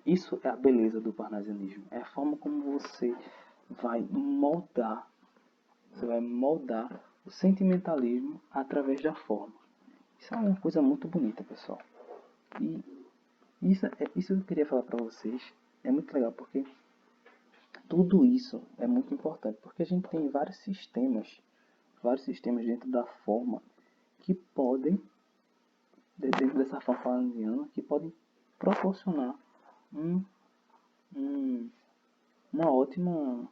isso é a beleza do parnasianismo. É a forma como você vai moldar o sentimentalismo através da forma. Isso é uma coisa muito bonita, pessoal. E isso que eu queria falar para vocês. É muito legal porque tudo isso é muito importante. Porque a gente tem vários sistemas dentro da forma que podem, dentro dessa forma parnasiana, que podem proporcionar um, um, uma ótima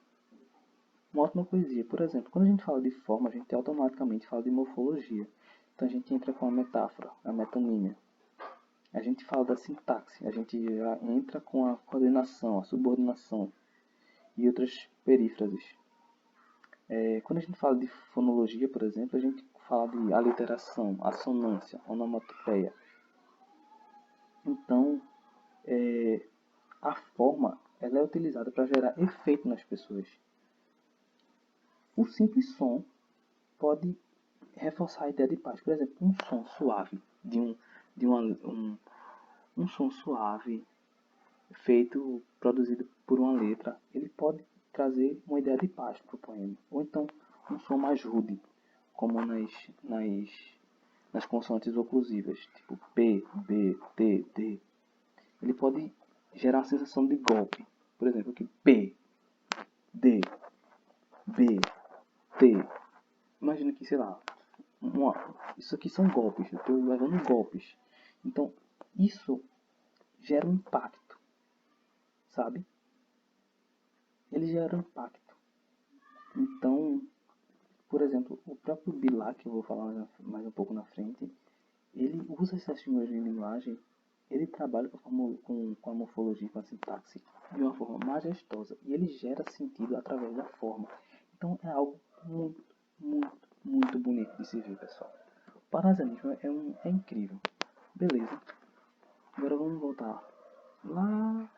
poesia. Por exemplo, quando a gente fala de forma, a gente automaticamente fala de morfologia. Então a gente entra com a metáfora, a metonímia. A gente fala da sintaxe, a gente já entra com a coordenação, a subordinação e outras perífrases. Quando a gente fala de fonologia, por exemplo, a gente fala de aliteração, assonância, onomatopeia. Então, a forma ela é utilizada para gerar efeito nas pessoas. O simples som pode reforçar a ideia de paz. Por exemplo, um som suave um som suave produzido por uma letra, ele pode trazer uma ideia de paz para o poema. Ou então um som mais rude, como nas consoantes oclusivas, tipo P, B, T, D. Ele pode gerar uma sensação de golpe. Por exemplo, aqui P, D, B, T. Imagina que, sei lá, isso aqui são golpes, eu estou levando golpes. Então, isso gera um impacto, sabe? Ele gera um impacto. Então, por exemplo, o próprio Bilac, que eu vou falar mais um pouco na frente, ele usa essas figuras de linguagem, ele trabalha com a morfologia, com a sintaxe, de uma forma majestosa, e ele gera sentido através da forma. Então, é algo muito, muito, muito bonito de se ver, pessoal. O parnasianismo é incrível. Beleza. Agora vamos voltar lá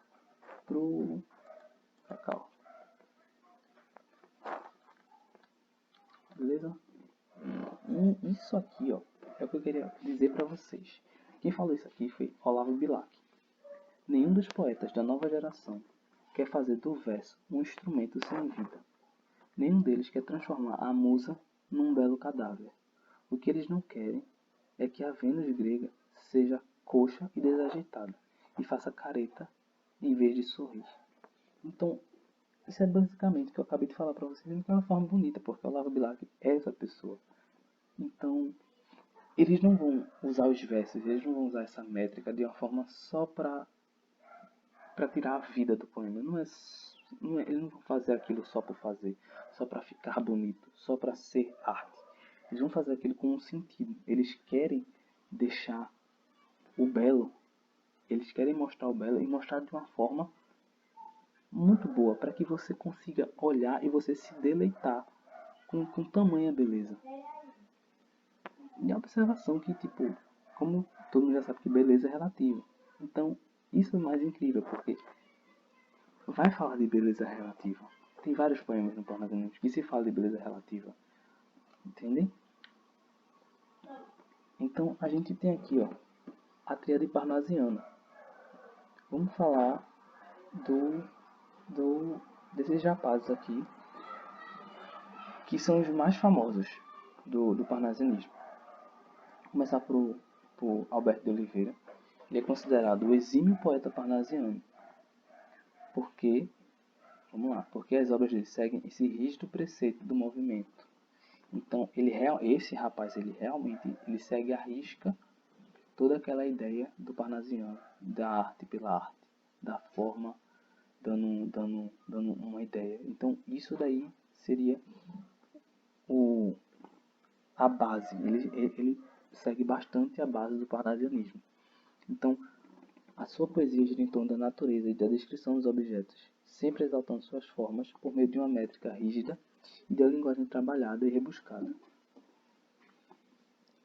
pra cá, ó. Beleza? E isso aqui, ó, é o que eu queria dizer para vocês. Quem falou isso aqui foi Olavo Bilac. Nenhum dos poetas da nova geração quer fazer do verso um instrumento sem vida. Nenhum deles quer transformar a musa num belo cadáver. O que eles não querem é que a Vênus grega seja coxa e desajeitada e faça careta em vez de sorrir. Então, isso é basicamente o que eu acabei de falar para vocês de uma forma bonita, porque o Olavo Bilac é essa pessoa. Então, eles não vão usar os versos, eles não vão usar essa métrica de uma forma só para tirar a vida do poema. Eles não vão fazer aquilo só por fazer, só para ficar bonito, só para ser arte. Eles vão fazer aquilo com um sentido. Eles querem deixar o belo, eles querem mostrar o belo e mostrar de uma forma muito boa, para que você consiga olhar e você se deleitar com tamanha beleza. E a observação que, tipo, como todo mundo já sabe que beleza é relativa. Então, isso é mais incrível, porque vai falar de beleza relativa. Tem vários poemas no parnasianismo que se fala de beleza relativa. Entendem? Então, a gente tem aqui, ó, a tríade parnasiana. Vamos falar desses rapazes aqui, que são os mais famosos do parnasianismo. Vou começar por Alberto de Oliveira. Ele é considerado o exímio poeta parnasiano. Porque as obras dele seguem esse rígido preceito do movimento. Então, esse rapaz, ele realmente segue à risca toda aquela ideia do parnasiano, da arte pela arte, da forma dando uma ideia. Então, isso daí seria a base. Ele segue bastante a base do parnasianismo. Então, a sua poesia gira em torno da natureza e da descrição dos objetos, sempre exaltando suas formas por meio de uma métrica rígida e de uma linguagem trabalhada e rebuscada.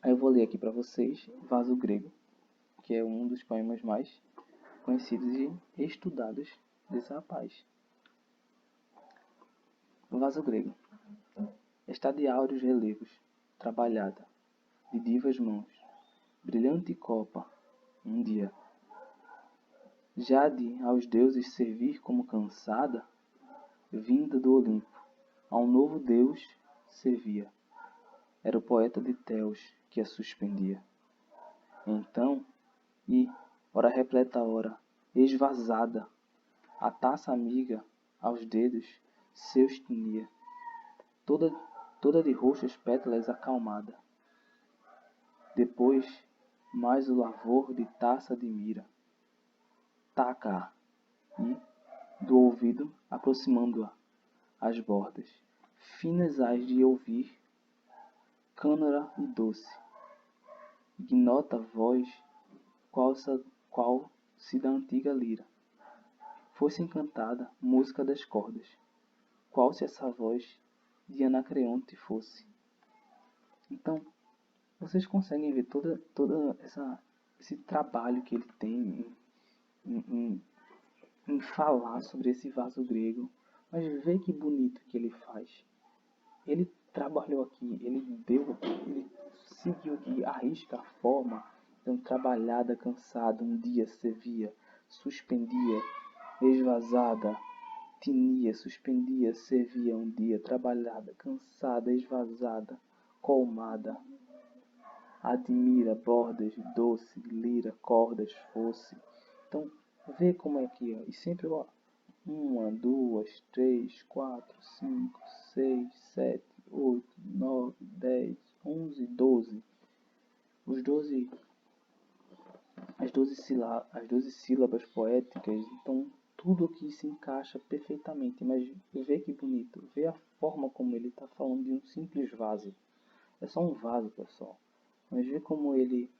Aí eu vou ler aqui para vocês Vaso Grego, que é um dos poemas mais conhecidos e estudados desse rapaz. O Vaso Grego está de áureos relevos, trabalhada, de divas mãos, brilhante copa, um dia. Já de aos deuses servir como cansada, vinda do Olimpo, a um novo Deus servia. Era o poeta de Theos que a suspendia. Então, ora repleta ora, esvazada, a taça amiga aos dedos seus tinha, toda de roxas pétalas acalmada. Depois, mais o lavor de taça de mira, taca e, do ouvido, aproximando-a, as bordas, finas as de ouvir, cânora e doce, ignota voz, qual se da antiga lira, fosse encantada música das cordas, qual se essa voz de Anacreonte fosse. Então, vocês conseguem ver toda esse trabalho que ele tem em falar sobre esse vaso grego, mas vê que bonito que ele faz. Ele trabalhou aqui, ele seguiu aqui, arrisca a forma, então trabalhada, cansada, um dia servia, suspendia, esvazada, tinia, suspendia, servia um dia, trabalhada, cansada, esvazada, colmada, admira, bordas, doce, lira, cordas, fosse. Então, vê como é aqui, ó. E sempre, ó, 1, 2, 3, 4, 5, 6, 7, 8, 9, 10, 11, 12. Os 12, as 12 sílabas poéticas, então tudo aqui se encaixa perfeitamente. Mas vê que bonito, vê a forma como ele está falando de um simples vaso. É só um vaso, pessoal. Mas vê como ele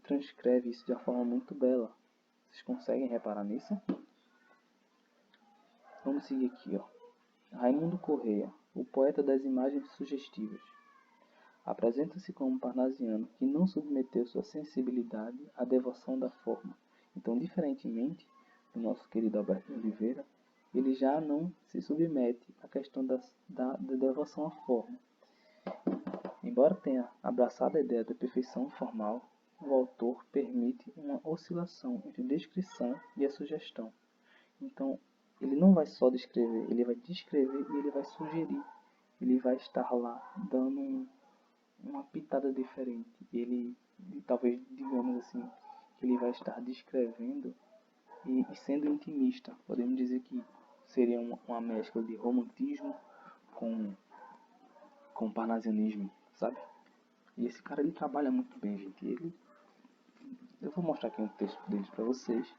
transcreve isso de uma forma muito bela. Vocês conseguem reparar nisso? Vamos seguir aqui, ó. Raimundo Correia, o poeta das imagens sugestivas. Apresenta-se como um parnasiano que não submeteu sua sensibilidade à devoção da forma. Então, diferentemente do nosso querido Alberto Oliveira, ele já não se submete à questão da devoção à forma. Embora tenha abraçado a ideia da perfeição formal, o autor permite uma oscilação entre descrição e a sugestão. Então, ele não vai só descrever, ele vai descrever e ele vai sugerir. Ele vai estar lá dando uma pitada diferente. Ele talvez, digamos assim, que ele vai estar descrevendo e sendo intimista. Podemos dizer que seria uma mescla de romantismo com, com parnasianismo, sabe? E esse cara, ele trabalha muito bem, gente. Eu vou mostrar aqui um texto deles para vocês.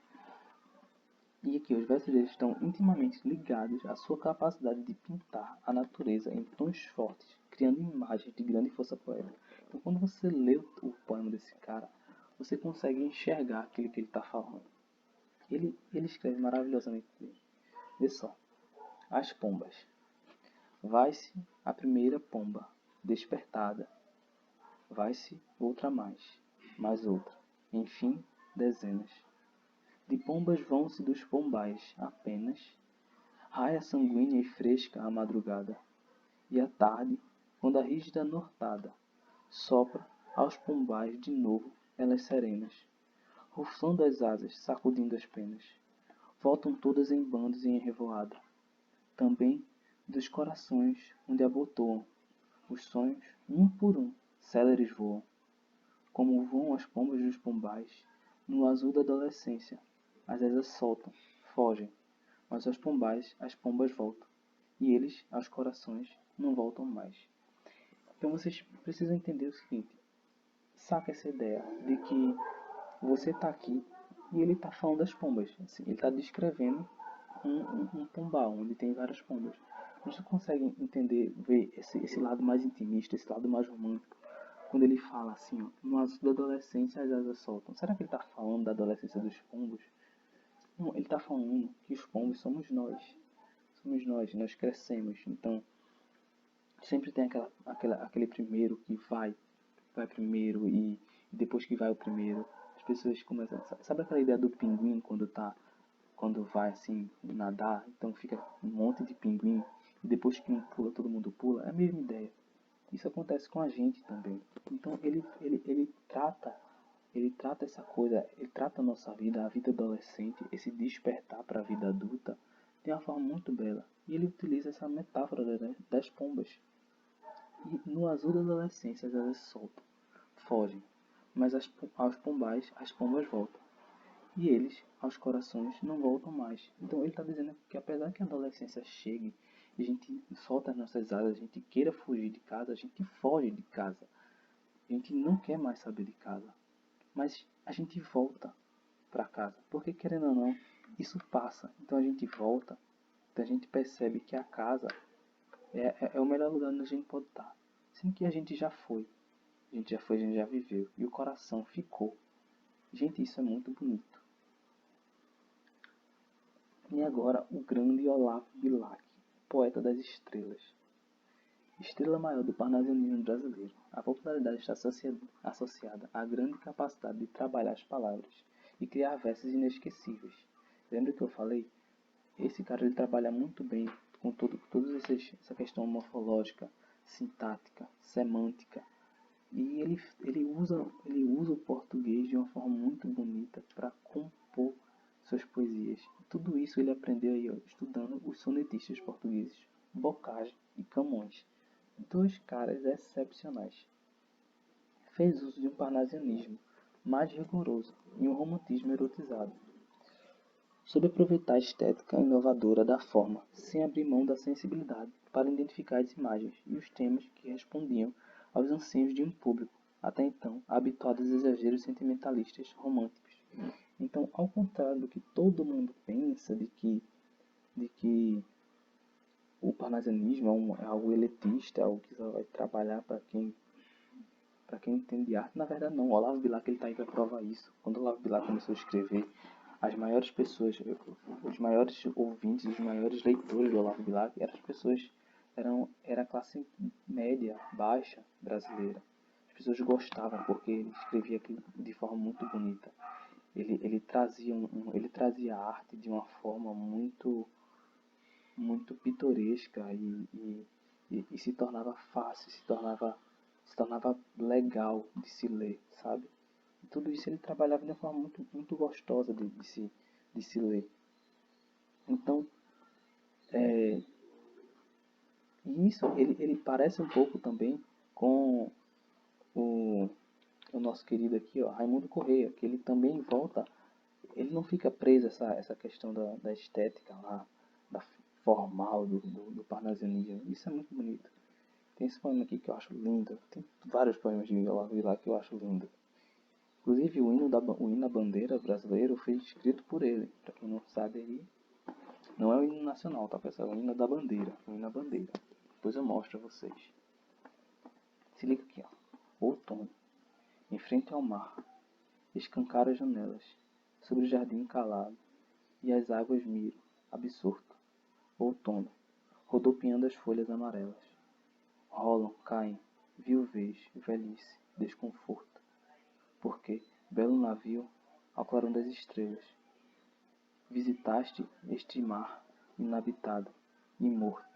E aqui os versos deles estão intimamente ligados à sua capacidade de pintar a natureza em tons fortes, criando imagens de grande força poética. Então, quando você lê o poema desse cara, você consegue enxergar aquilo que ele está falando. Ele escreve maravilhosamente bem. Vê só. As pombas. Vai-se a primeira pomba, despertada. Vai-se outra mais outra. Enfim, dezenas. De pombas vão-se dos pombais apenas. Raia sanguínea e fresca a madrugada. E à tarde, quando a rígida nortada sopra aos pombais de novo elas serenas, ruflando as asas, sacudindo as penas, voltam todas em bandos e em revoada. Também dos corações onde abotoam os sonhos, um por um, céleres voam, como voam as pombas dos pombais, no azul da adolescência. As asas soltam, fogem, mas aos pombais as pombas voltam, e eles, aos corações, não voltam mais. Então vocês precisam entender o seguinte, saca essa ideia de que você está aqui e ele está falando das pombas. Assim, ele está descrevendo um pombal, onde tem várias pombas. Você consegue entender, ver esse lado mais intimista, esse lado mais romântico, quando ele fala assim, ó, no azul da adolescência as asas soltam. Será que ele está falando da adolescência dos pombos? Não, ele está falando que os pombos somos nós. Somos nós crescemos. Então, sempre tem aquele primeiro que vai primeiro e depois que vai o primeiro, as pessoas começam... Sabe aquela ideia do pinguim quando vai assim nadar, então fica um monte de pinguim e depois que um pula, todo mundo pula? É a mesma ideia. Isso acontece com a gente também. Então ele trata ele trata essa coisa, ele trata a vida adolescente, esse despertar para a vida adulta, de uma forma muito bela. E ele utiliza essa metáfora das pombas. E no azul da adolescência elas soltam, fogem, mas aos pombais as pombas voltam. E eles, aos corações, não voltam mais. Então ele está dizendo que apesar que a adolescência chegue, e a gente solta as nossas asas, a gente queira fugir de casa, a gente foge de casa. A gente não quer mais saber de casa. Mas a gente volta para casa. Porque querendo ou não, isso passa. Então a gente volta, então a gente percebe que a casa é o melhor lugar onde a gente pode estar. Sendo que a gente já foi. A gente já foi, a gente já viveu. E o coração ficou. Gente, isso é muito bonito. E agora o grande Olavo Bilac, poeta das estrelas. Estrela maior do parnasianismo brasileiro, a popularidade está associada à grande capacidade de trabalhar as palavras e criar versos inesquecíveis. Lembra que eu falei? Esse cara ele trabalha muito bem com toda essa questão morfológica, sintática, semântica. E ele usa o português de uma forma muito bonita para compor suas poesias. Tudo isso ele aprendeu aí, ó, estudando os sonetistas portugueses, Bocage e Camões. Dois caras excepcionais. Fez uso de um parnasianismo mais rigoroso e um romantismo erotizado. Soube aproveitar a estética inovadora da forma, sem abrir mão da sensibilidade, para identificar as imagens e os temas que respondiam aos anseios de um público, até então habituado aos exageros sentimentalistas românticos. Então, ao contrário do que todo mundo pensa, de que o parnasianismo é algo elitista, algo que só vai trabalhar para quem entende arte, na verdade não. O Olavo Bilac está aí para provar isso. Quando o Olavo Bilac começou a escrever, as maiores pessoas, os maiores ouvintes, os maiores leitores do Olavo Bilac eram as pessoas, era a classe média, baixa brasileira. As pessoas gostavam porque ele escrevia aquilo de forma muito bonita. Ele trazia a arte de uma forma muito pitoresca e se tornava fácil, se tornava legal de se ler, sabe? E tudo isso ele trabalhava de uma forma muito gostosa de se ler. Então, e isso ele parece um pouco também com o nosso querido aqui, ó, Raimundo Corrêa, que ele também volta, ele não fica preso a essa questão da estética lá, da formal do parnasianismo. Isso é muito bonito. Tem esse poema aqui que eu acho lindo. Tem vários poemas de Olavo Bilac que eu acho lindo. Inclusive o hino da bandeira brasileiro foi escrito por ele. Pra quem não sabe aí, não é o hino nacional, tá pessoal? É o hino da bandeira. O hino da bandeira. Depois eu mostro a vocês. Se liga aqui, ó. Outono. Em frente ao mar. Escancara as janelas. Sobre o jardim calado. E as águas miram, absorto. Outono. Rodopiando as folhas amarelas. Rolam, caem, viuvez, velhice, desconforto. Porque, belo navio, ao clarão das estrelas, visitaste este mar inabitado e morto.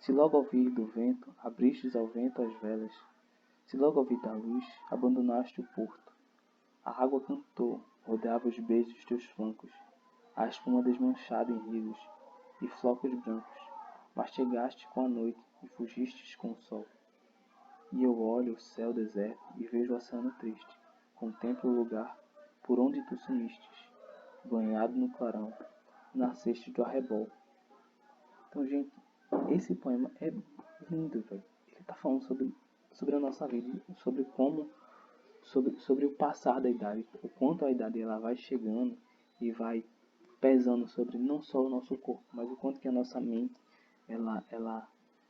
Se logo ao vir do vento, abristes ao vento as velas, se logo ao vir da luz, abandonaste o porto. A água cantou, rodeava os beijos dos teus flancos, a espuma desmanchada em rios e flocos brancos, mas chegaste com a noite e fugistes com o sol. E eu olho o céu deserto e vejo o oceano triste. Contemplo o lugar por onde tu sumistes, banhado no clarão, nasceste do arrebol. Então, gente, esse poema é lindo, velho. Ele tá falando sobre a nossa vida, sobre o passar da idade, o quanto a idade ela vai chegando e vai pesando sobre não só o nosso corpo, mas o quanto que a nossa mente,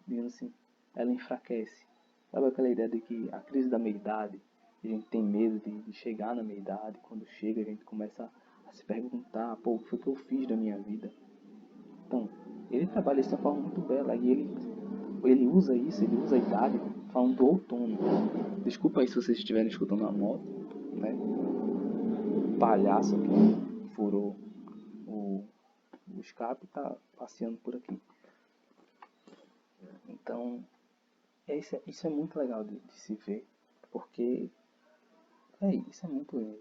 digamos assim, ela enfraquece. Sabe aquela ideia de que a crise da meia-idade, a gente tem medo de chegar na meia-idade, quando chega a gente começa a se perguntar, pô, o que foi que eu fiz da minha vida? Então, ele trabalha isso de uma forma muito bela e ele usa isso, ele usa a idade falando do outono. Desculpa aí se vocês estiverem escutando a moto, né? O palhaço que furou o escape tá passeando por aqui. Então, isso é muito legal de se ver, porque É isso, é muito lindo.